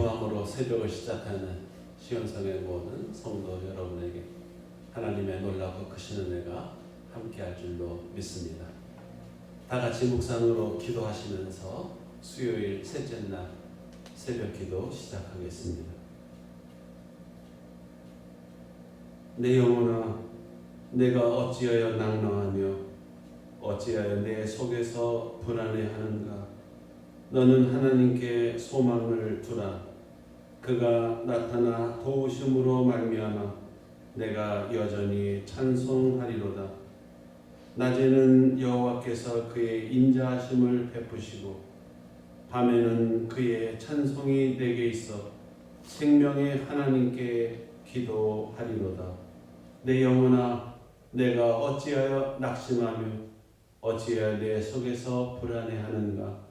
기도함으로 새벽을 시작하는 시온성의 모든 성도 여러분에게 하나님의 놀랍고 크신 은혜가 함께할 줄로 믿습니다. 다 같이 묵상으로 기도하시면서 수요일 셋째 날 새벽 기도 시작하겠습니다. 내 영혼아, 내가 어찌하여 낭망하며 어찌하여 내 속에서 불안해하는가? 너는 하나님께 소망을 두라. 그가 나타나 도우심으로 말미암아 내가 여전히 찬송하리로다. 낮에는 여호와께서 그의 인자하심을 베푸시고 밤에는 그의 찬송이 내게 있어 생명의 하나님께 기도하리로다. 내 영혼아, 내가 어찌하여 낙심하며 어찌하여 내 속에서 불안해하는가?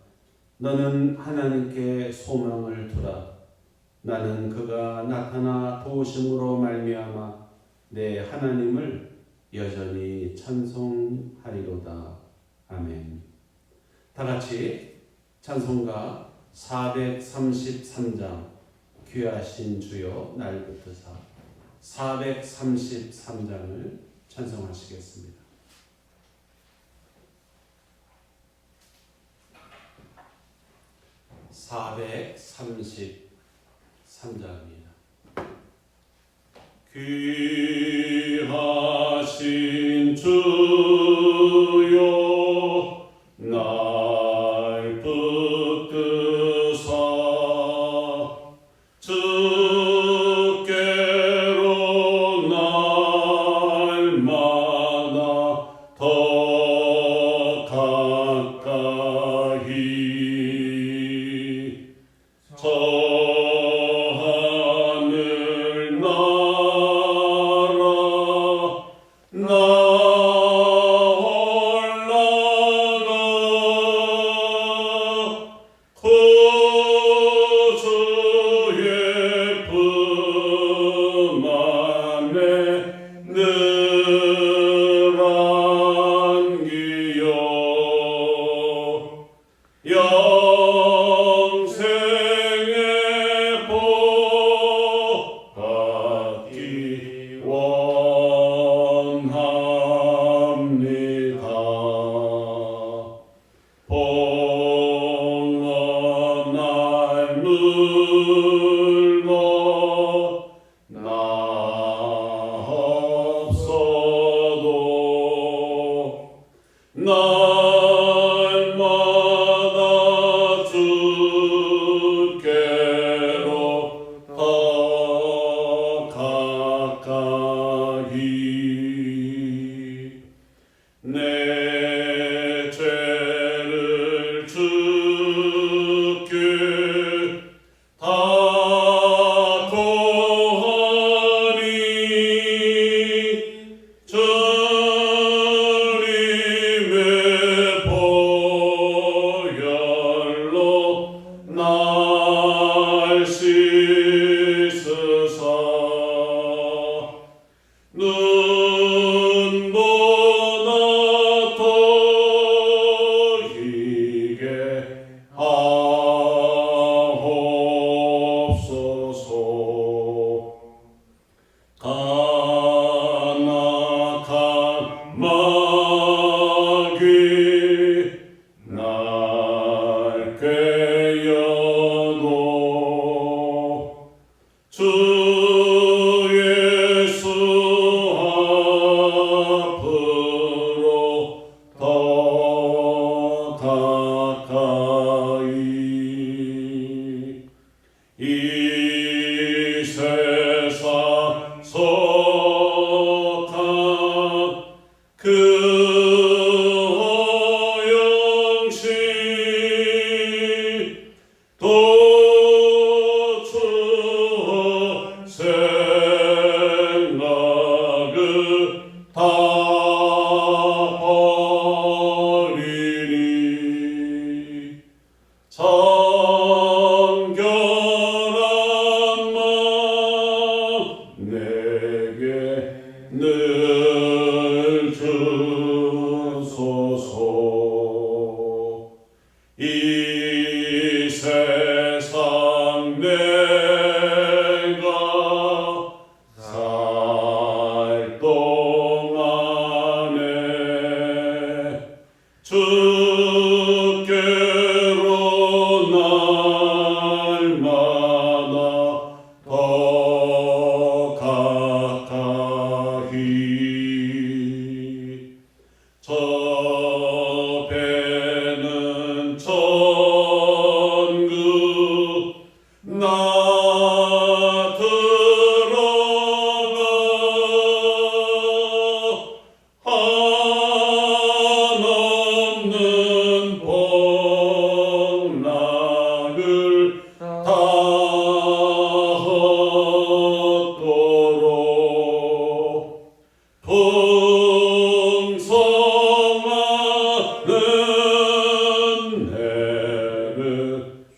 너는 하나님께 소망을 두라. 나는 그가 나타나 도우심으로 말미암아 내 하나님을 여전히 찬송하리로다. 아멘. 다 같이 찬송가 433장 귀하신 주여 날 붙드사 433장을 찬송하시겠습니다. 귀하신 주여 날 붙드사 주께로 날마다 더 가까이 하늘 나라 나 올라가 구주의 품 안에 늘 안기요 영생의 복 받기 원합니다. 봉헌 날 물고 나 없어도 날마다 주께로 더 가까이 내 죄를 주께 다 고하니 주님의 보혈로 날 씻으사 눈보다 더 희게 하옵소서. 간악한 마귀 날 꿰어도 주 예수 앞으로 더 가까이 이 세상 속한 그 허영심 도주어 살 동안에 주께로 날마다 더 가까이 저 배는 천국 나 들어가 한없는 복락을 다하도록 풍성한 은혜를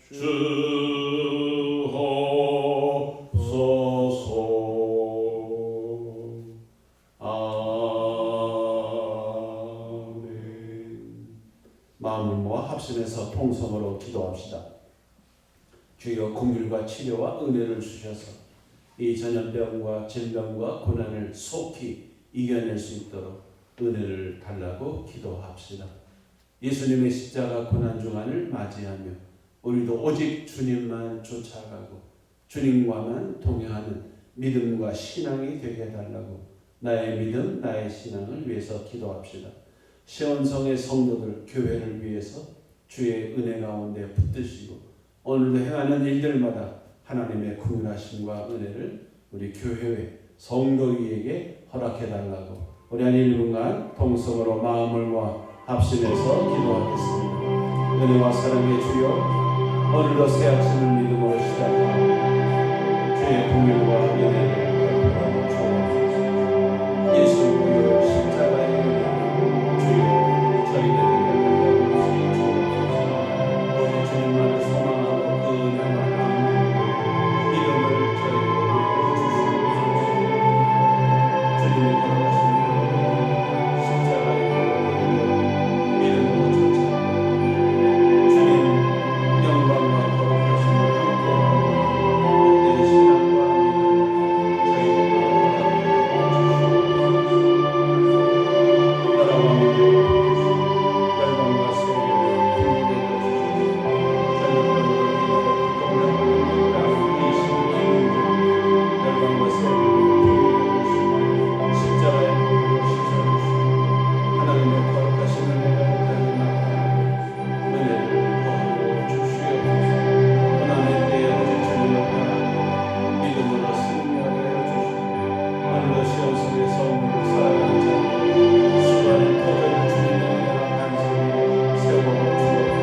주옵소서. 아멘. 마음을 모아 합심해서 통성으로 기도합시다. 주여 긍휼과 치료와 은혜를 주셔서 이 전염병과 질병과 고난을 속히 이겨낼 수 있도록 은혜를 달라고 기도합시다. 예수님의 십자가 고난 중환을 맞이하며 우리도 오직 주님만 쫓아가고 주님과만 동행하는 믿음과 신앙이 되게 해달라고 나의 믿음, 나의 신앙을 위해서 기도합시다. 시온성의 성도들, 교회를 위해서 주의 은혜 가운데 붙드시고 오늘도 행하는 일들마다 하나님의 긍휼하심과 은혜를 우리 교회의 성도에게 허락해달라고 우리 한 1분간 통성으로 마음을 모아 합심해서 기도하겠습니다. 은혜와 사랑의 주여, 오늘도 새 아침을 믿음으로 시작하고 주의 긍휼과 은혜를 베풀어 주옵소서. 예수 그리스도의 십자가의 은혜 주여 저희들에게 주옵소서. 오직 주님만을 소망하고 그 은혜만 나누는 믿음을 저희에게 주시옵소서. 주님의 걸어가신 십자가의 믿음으로 쫓아가 주님 영광과 거룩하심을 함께하고 내 신앙과 믿음을 저희에게 나라와 민족을 열방과 세계를 힘있게 해주시옵소서. 전염병으로 인하여 고통당하는 이 땅, 이 시민의 열방과 세계를 힘있게 해주시고 십자가의 보혈로 씻어주시고 하나님의 거룩하신 은혜가 우리에게 나타나고 은혜를 더하여 주시옵소서. 고난의 때에 오직 주님을 바라고 믿음으로 승리하게 하여 주시고 오늘도 시온성의 성물을 살아가는 자 수많은 터전을 주님의 은혜와 간섭으로 세워 주옵소서.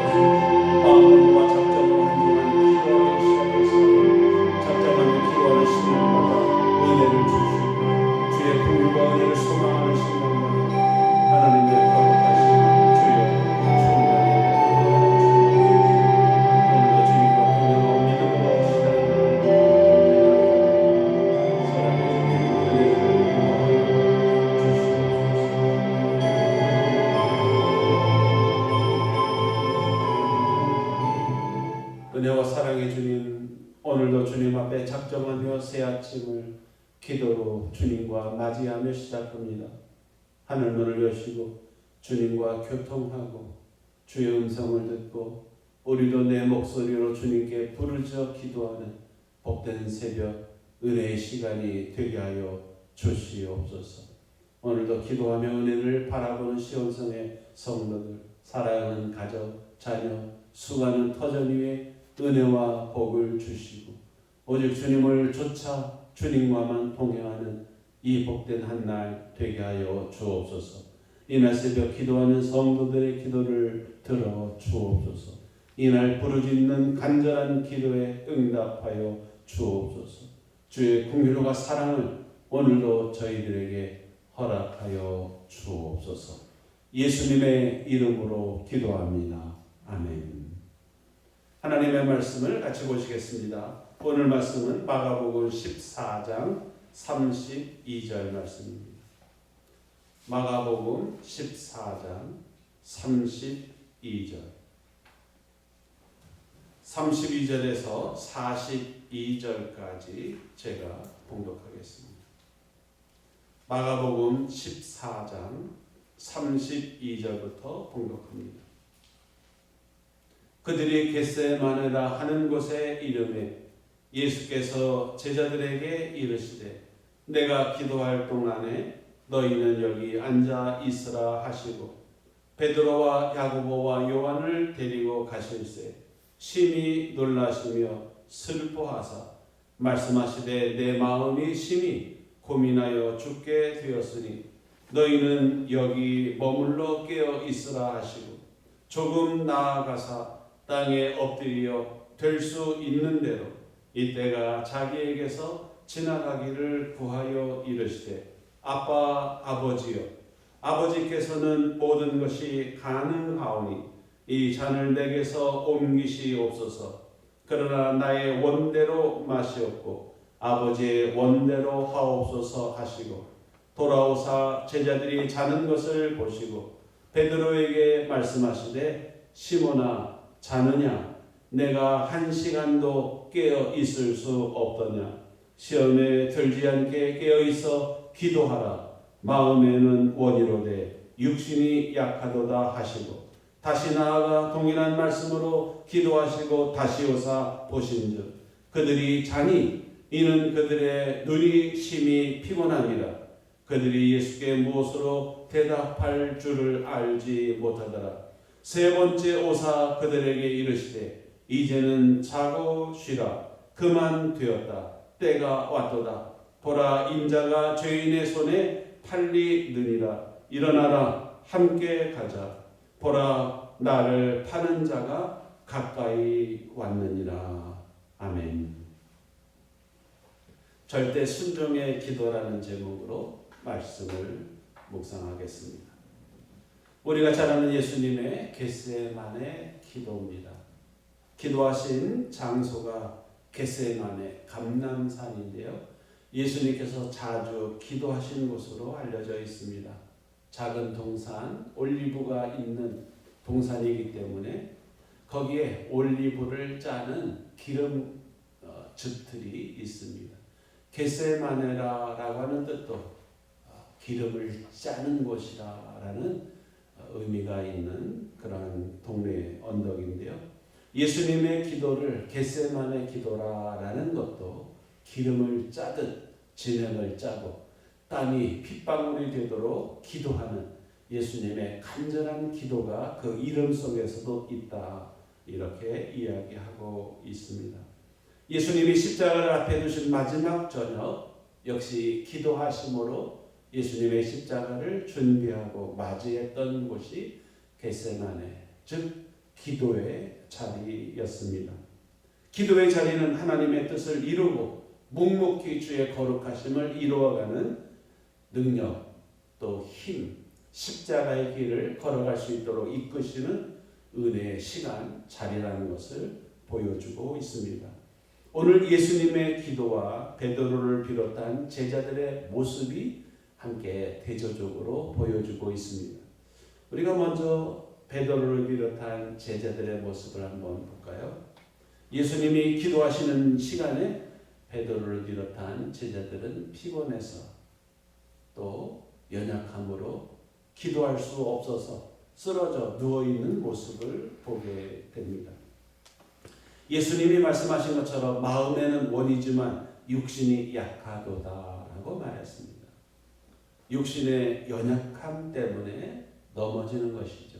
마음을 모아 작정을 한 주간 기도하기 시작해서 작정하며 기도하는 신령마다 은혜를 주시고 주의 긍휼과 은혜를 소망하는 신령마다 하나님의 거룩하신 주여 충만히 오늘도 주님과 동행하고 믿음으로 시작하는 사랑의 주님 은혜를 더하여 주시옵소서. 은혜와 사랑의 주님, 오늘도 주님 앞에 작정하며 새 아침을 기도로 주님과 맞이하며 시작합니다. 하늘 문을 여시고 주님과 교통하고 주의 음성을 듣고 우리도 내 목소리로 주님께 부르짖어 기도하는 복된 새벽 은혜의 시간이 되게 하여 주시옵소서. 오늘도 기도하며 은혜를 바라보는 시온성의 성도들, 사랑하는 가족, 자녀, 수많은 터전 위에 은혜와 복을 주시고 오직 주님을 쫓아 주님과만 동행하는 이 복된 한 날 되게 하여 주옵소서. 이날 새벽 기도하는 성도들의 기도를 들어 주옵소서. 이날 부르짖는 간절한 기도에 응답하여 주옵소서. 주의 긍휼과 사랑을 오늘도 저희들에게 허락하여 주옵소서. 예수님의 이름으로 기도합니다. 아멘. 하나님의 말씀을 같이 보시겠습니다. 오늘 말씀은 마가복음 14장 32절 말씀입니다. 마가복음 14장 32절 32절에서 32절까지 제가 봉독하겠습니다. 마가복음 14장 32절부터 봉독합니다. 그들이 겟세마네라 하는 곳에 이르매 예수께서 제자들에게 이르시되 내가 기도할 동안에 너희는 여기 앉아 있으라 하시고 베드로와 야고보와 요한을 데리고 가실새 심히 놀라시며 슬퍼하사 말씀하시되 내 마음이 심히 고민하여 죽게 되었으니 너희는 여기 머물러 깨어 있으라 하시고 조금 나아가사 땅에 엎드려 될 수 있는 대로 이때가 자기에게서 지나가기를 구하여 이르시되 아빠 아버지여 아버지께서는 모든 것이 가능하오니 이 잔을 내게서 옮기시옵소서. 그러나 나의 원대로 마시옵고 아버지의 원대로 하옵소서 하시고 돌아오사 제자들이 자는 것을 보시고 베드로에게 말씀하시되 시몬아 자느냐 내가 1시간도 깨어 있을 수 없더냐 시험에 들지 않게 깨어 있어 기도하라 마음에는 원이로되 육신이 약하도다 하시고 다시 나아가 동일한 말씀으로 기도하시고 다시 오사 보신즉 그들이 자니 이는 그들의 눈이 심히 피곤함이라 그들이 예수께 무엇으로 대답할 줄을 알지 못하더라. 세 번째 오사 그들에게 이르시되 이제는 자고 쉬라 그만 되었다 때가 왔도다 보라 인자가 죄인의 손에 팔리느니라 일어나라 함께 가자 보라 나를 파는 자가 가까이 왔느니라. 아멘. 절대 순종의 기도라는 제목으로 말씀을 묵상하겠습니다. 우리가 잘 아는 예수님의 겟세마네 기도입니다. 기도하신 장소가 겟세마네 감람산인데요. 예수님께서 자주 기도하신 곳으로 알려져 있습니다. 작은 동산, 올리브가 있는 동산이기 때문에 거기에 올리브를 짜는 기름 즙들이 있습니다. 겟세마네라고 하는 뜻도 기름을 짜는 곳이라는 의미가 있는 그런 동네 언덕인데요. 예수님의 기도를 겟세마네 기도라는 것도 기름을 짜듯 진행을 짜고 땀이 핏방울이 되도록 기도하는 예수님의 간절한 기도가 그 이름 속에서도 있다. 이렇게 이야기하고 있습니다. 예수님이 십자가를 앞에 두신 마지막 저녁 역시 기도하심으로 예수님의 십자가를 준비하고 맞이했던 곳이 겟세마네, 즉 기도의 자리였습니다. 기도의 자리는 하나님의 뜻을 이루고 묵묵히 주의 거룩하심을 이루어가는 능력 또 힘, 십자가의 길을 걸어갈 수 있도록 이끄시는 은혜의 시간, 자리라는 것을 보여주고 있습니다. 오늘 예수님의 기도와 베드로를 비롯한 제자들의 모습이 함께 대조적으로 보여주고 있습니다. 우리가 먼저 베드로를 비롯한 제자들의 모습을 한번 볼까요? 예수님이 기도하시는 시간에 베드로를 비롯한 제자들은 피곤해서 또 연약함으로 기도할 수 없어서 쓰러져 누워있는 모습을 보게 됩니다. 예수님이 말씀하신 것처럼 마음에는 원이지만 육신이 약하도다라고 말했습니다. 육신의 연약함 때문에 넘어지는 것이죠.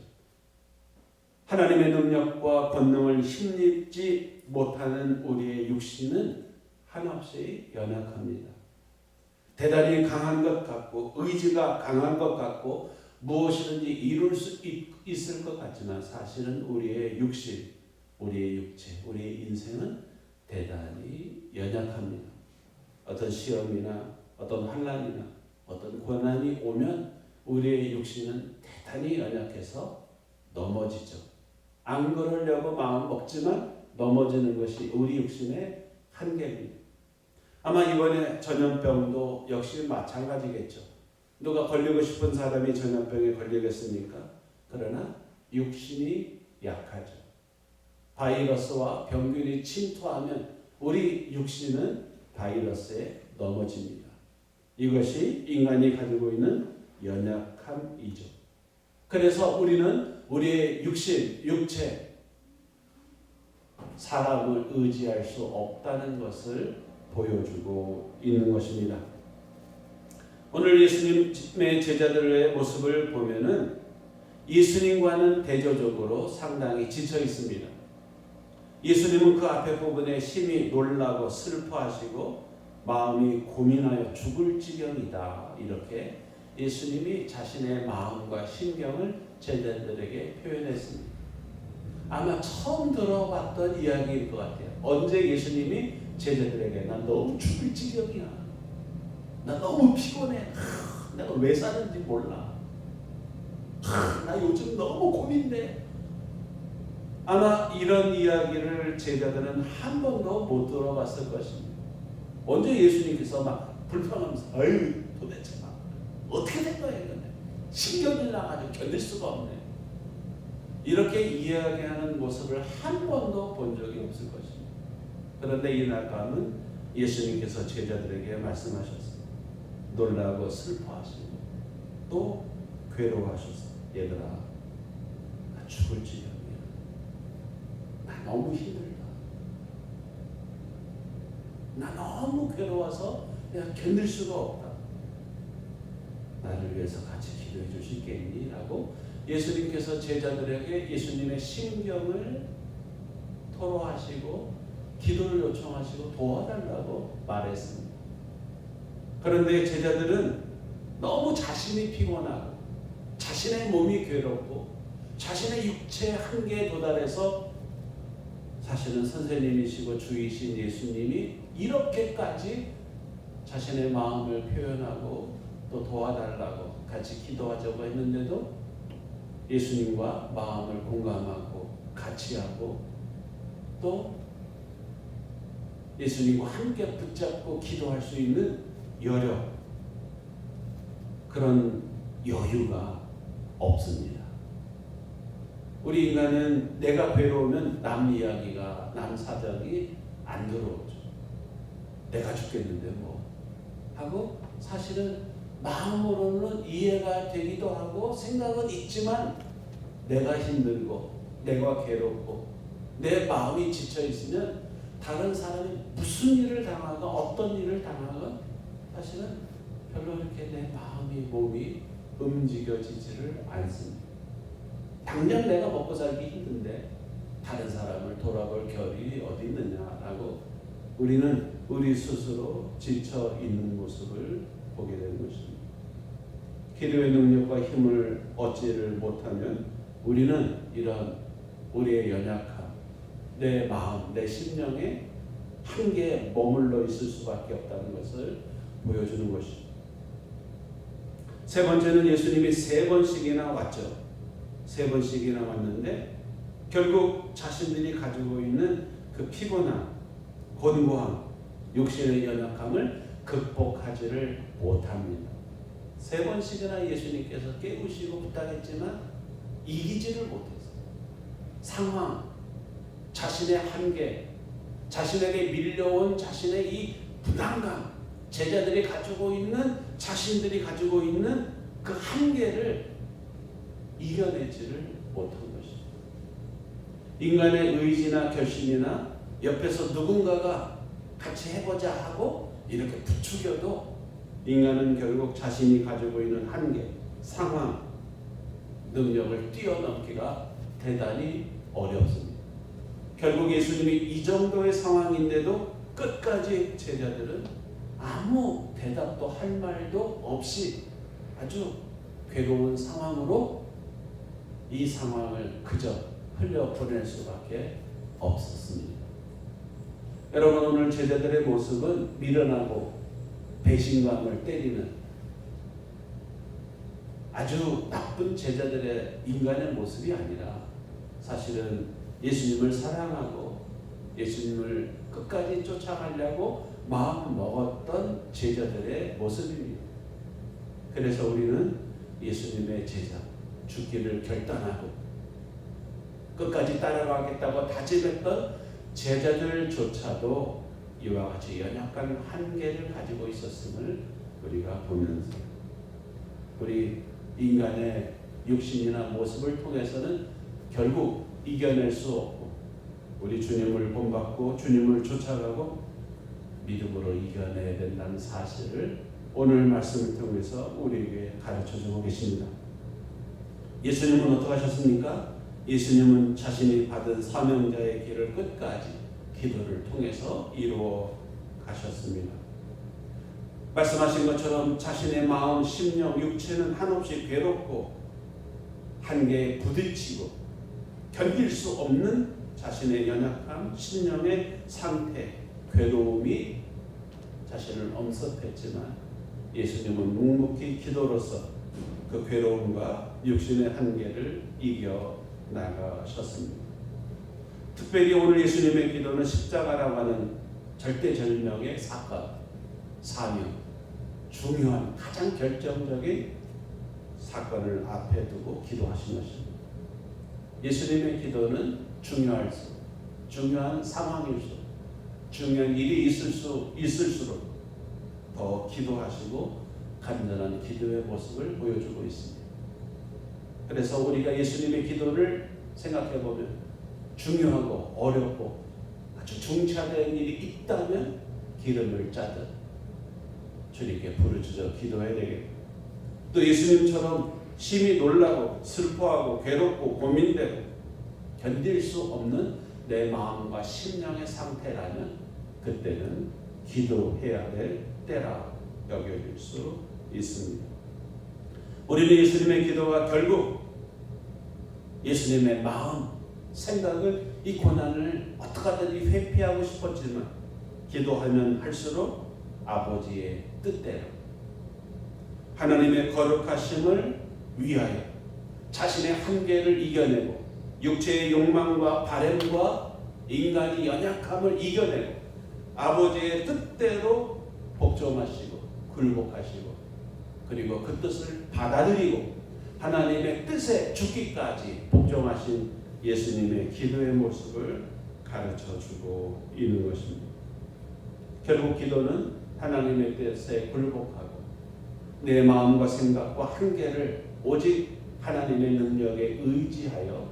하나님의 능력과 권능을 힘입지 못하는 우리의 육신은 한없이 연약합니다. 대단히 강한 것 같고 의지가 강한 것 같고 무엇이든지 이룰 수 있을 것 같지만 사실은 우리의 육신, 우리의 육체, 우리의 인생은 대단히 연약합니다. 어떤 시험이나 어떤 환난이나 어떤 고난이 오면 우리의 육신은 대단히 연약해서 넘어지죠. 안 그러려고 마음 먹지만 넘어지는 것이 우리 육신의 한계입니다. 아마 이번에 전염병도 역시 마찬가지겠죠. 누가 걸리고 싶은 사람이 전염병에 걸리겠습니까? 그러나 육신이 약하죠. 바이러스와 병균이 침투하면 우리 육신은 바이러스에 넘어집니다. 이것이 인간이 가지고 있는 연약함이죠. 그래서 우리는 우리의 육신, 육체, 사람을 의지할 수 없다는 것을 보여주고 있는 것입니다. 오늘 예수님의 제자들의 모습을 보면은 예수님과는 대조적으로 상당히 지쳐 있습니다. 예수님은 그 앞에 부분에 심히 놀라고 슬퍼하시고 마음이 고민하여 죽을 지경이다. 이렇게 예수님이 자신의 마음과 심경을 제자들에게 표현했습니다. 아마 처음 들어봤던 이야기일 것 같아요. 언제 예수님이 제자들에게 나 너무 죽을 지경이야. 나 너무 피곤해. 내가 왜 사는지 몰라. 나 요즘 너무 고민돼. 아마 이런 이야기를 제자들은 한 번도 못 들어봤을 것입니다. 언제 예수님께서 막 불평하면서 아유 도대체 막 어떻게 된 거야 이거는 신경이 나가지고 견딜 수가 없네. 이렇게 이야기하는 모습을 한 번도 본 적이 없을 것입니다. 그런데 이날 밤은 예수님께서 제자들에게 말씀하셨습니다. 놀라고 슬퍼하시고 또 괴로워하셨어요. 얘들아, 나 죽을 지경이야. 나 너무 힘들다. 나 너무 괴로워서 내가 견딜 수가 없다. 나를 위해서 같이 기도해 주시겠니? 라고 예수님께서 제자들에게 예수님의 심경을 토로하시고 기도를 요청하시고 도와달라고 말했습니다. 그런데 제자들은 너무 자신이 피곤하고 자신의 몸이 괴롭고 자신의 육체의 한계에 도달해서 사실은 선생님이시고 주이신 예수님이 이렇게까지 자신의 마음을 표현하고 또 도와달라고 같이 기도하자고 했는데도 예수님과 마음을 공감하고 같이 하고 또 예수님과 함께 붙잡고 기도할 수 있는 여력, 그런 여유가 없습니다. 우리 인간은 내가 괴로우면 남 이야기가, 남 사정이 안 들어오죠. 내가 죽겠는데 뭐 하고 사실은 마음으로는 이해가 되기도 하고 생각은 있지만 내가 힘들고 내가 괴롭고 내 마음이 지쳐 있으면 다른 사람이 무슨 일을 당하건 어떤 일을 당하건 사실은 별로 이렇게 내 마음이 몸이 움직여지지를 않습니다. 당장 내가 먹고 살기 힘든데 다른 사람을 돌아볼 겨를이 어디 있느냐라고 우리는 우리 스스로 지쳐 있는 모습을 보게 되는 것입니다. 기도의 능력과 힘을 얻지를 못하면 우리는 이런 우리의 연약함, 내 마음, 내 심령에 한계에 머물러 있을 수밖에 없다는 것을 보여주는 것입니다. 세 번째는 예수님이 3번씩이나 왔죠. 3번씩이나 왔는데 결국 자신들이 가지고 있는 그 피곤함, 곤고함, 육신의 연약함을 극복하지를 못합니다. 3번씩이나 예수님께서 깨우시고 부탁했지만 이기지를 못했어요. 상황, 자신의 한계, 자신에게 밀려온 자신의 이 부담감, 제자들이 가지고 있는, 자신들이 가지고 있는 그 한계를 이겨내지를 못한 것입니다. 인간의 의지나 결심이나 옆에서 누군가가 같이 해보자 하고 이렇게 부추겨도 인간은 결국 자신이 가지고 있는 한계, 상황, 능력을 뛰어넘기가 대단히 어렵습니다. 결국 예수님이 이 정도의 상황인데도 끝까지 제자들은 아무 대답도 할 말도 없이 아주 괴로운 상황으로 이 상황을 그저 흘려보낼 수밖에 없었습니다. 여러분, 오늘 제자들의 모습은 미련하고 배신감을 때리는 아주 나쁜 제자들의 인간의 모습이 아니라 사실은 예수님을 사랑하고 예수님을 끝까지 쫓아가려고 마음 먹었던 제자들의 모습입니다. 그래서 우리는 예수님의 제자, 죽기를 결단하고 끝까지 따라가겠다고 다짐했던 제자들조차도 이와 같이 연약한 한계를 가지고 있었음을 우리가 보면서 우리 인간의 육신이나 모습을 통해서는 결국 이겨낼 수 없고 우리 주님을 본받고 주님을 쫓아가고 믿음으로 이겨내야 된다는 사실을 오늘 말씀을 통해서 우리에게 가르쳐주고 계십니다. 예수님은 어떻게 하셨습니까? 예수님은 자신이 받은 사명자의 길을 끝까지 기도를 통해서 이루어 가셨습니다. 말씀하신 것처럼 자신의 마음, 심령, 육체는 한없이 괴롭고 한계에 부딪히고 견딜 수 없는 자신의 연약함, 심령의 상태, 괴로움이 자신을 엄습했지만 예수님은 묵묵히 기도로서 그 괴로움과 육신의 한계를 이겨 나가셨습니다. 특별히 오늘 예수님의 기도는 십자가라고 하는 절대절명의 사건, 사명, 중요한 가장 결정적인 사건을 앞에 두고 기도하신 것입니다. 예수님의 기도는 중요한 상황일수록 중요한 일이 있을수록 더 기도하시고 간절한 기도의 모습을 보여주고 있습니다. 그래서 우리가 예수님의 기도를 생각해 보면 중요하고 어렵고 아주 중차대한 일이 있다면 기름을 짜듯 주님께 부르짖어 기도해야 되겠고 또 예수님처럼 심히 놀라고 슬퍼하고 괴롭고 고민되고 견딜 수 없는 내 마음과 심령의 상태라면 그때는 기도해야 될 때라 여겨질 수 있습니다. 우리는 예수님의 기도가 결국 예수님의 마음, 생각을 이 고난을 어떻게든 회피하고 싶었지만 기도하면 할수록 아버지의 뜻대로 하나님의 거룩하심을 위하여 자신의 한계를 이겨내고 육체의 욕망과 바램과 인간의 연약함을 이겨내고 아버지의 뜻대로 복종하시고 굴복하시고 그리고 그 뜻을 받아들이고 하나님의 뜻에 죽기까지 복종하신 예수님의 기도의 모습을 가르쳐주고 있는 것입니다. 결국 기도는 하나님의 뜻에 굴복하고 내 마음과 생각과 한계를 오직 하나님의 능력에 의지하여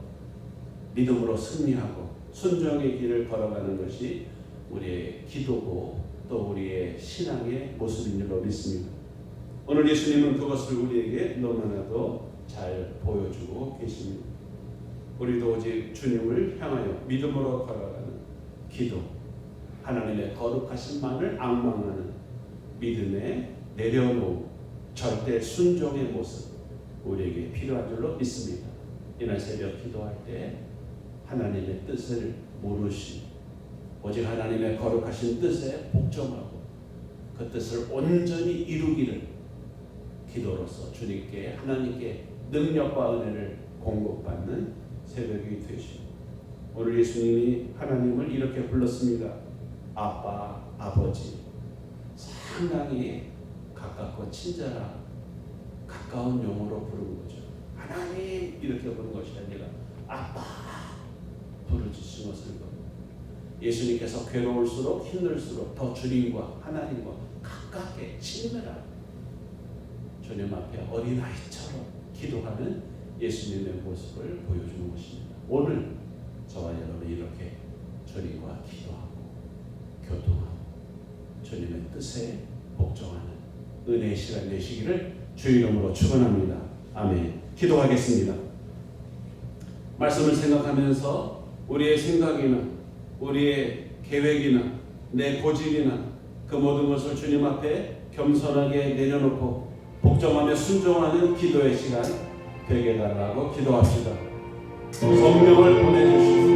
믿음으로 승리하고 순종의 길을 걸어가는 것이 우리의 기도고 또 우리의 신앙의 모습인 줄로 믿습니다. 오늘 예수님은 그것을 우리에게 너무나도 잘 보여주고 계십니다. 우리도 오직 주님을 향하여 믿음으로 걸어가는 기도, 하나님의 거룩하심만을 앙망하는 믿음의 내려놓음, 절대 순종의 모습 우리에게 필요한 줄로 믿습니다. 이날 새벽 기도할 때 하나님의 뜻을 모르시 오직 하나님의 거룩하신 뜻에 복종하고 그 뜻을 온전히 이루기를 기도로서 주님께 하나님께 능력과 은혜를 공급받는 새벽이 되시고 오늘 예수님이 하나님을 이렇게 불렀습니다. 아빠, 아버지. 상당히 가깝고 친절한 가까운 용어로 부르는 거죠. 하나님 이렇게 부르는 것이 아니라 아빠 부르짖는 것을 겁니다. 예수님께서 괴로울수록 힘들수록 더 주님과 하나님과 가깝게 친밀한 주님 앞에 어린아이처럼 기도하는 예수님의 모습을 보여주는 것입니다. 오늘 저와 여러분이 이렇게 주님과 기도하고 교통하고 주님의 뜻에 복종하는 은혜의 시간 되시기를 주 이름으로 축원합니다. 아멘. 기도하겠습니다. 말씀을 생각하면서 우리의 생각이나 우리의 계획이나 내 고집이나 그 모든 것을 주님 앞에 겸손하게 내려놓고 복종하며 순종하는 기도의 시간 되게 해달라고 기도합시다. 성령을 보내주시고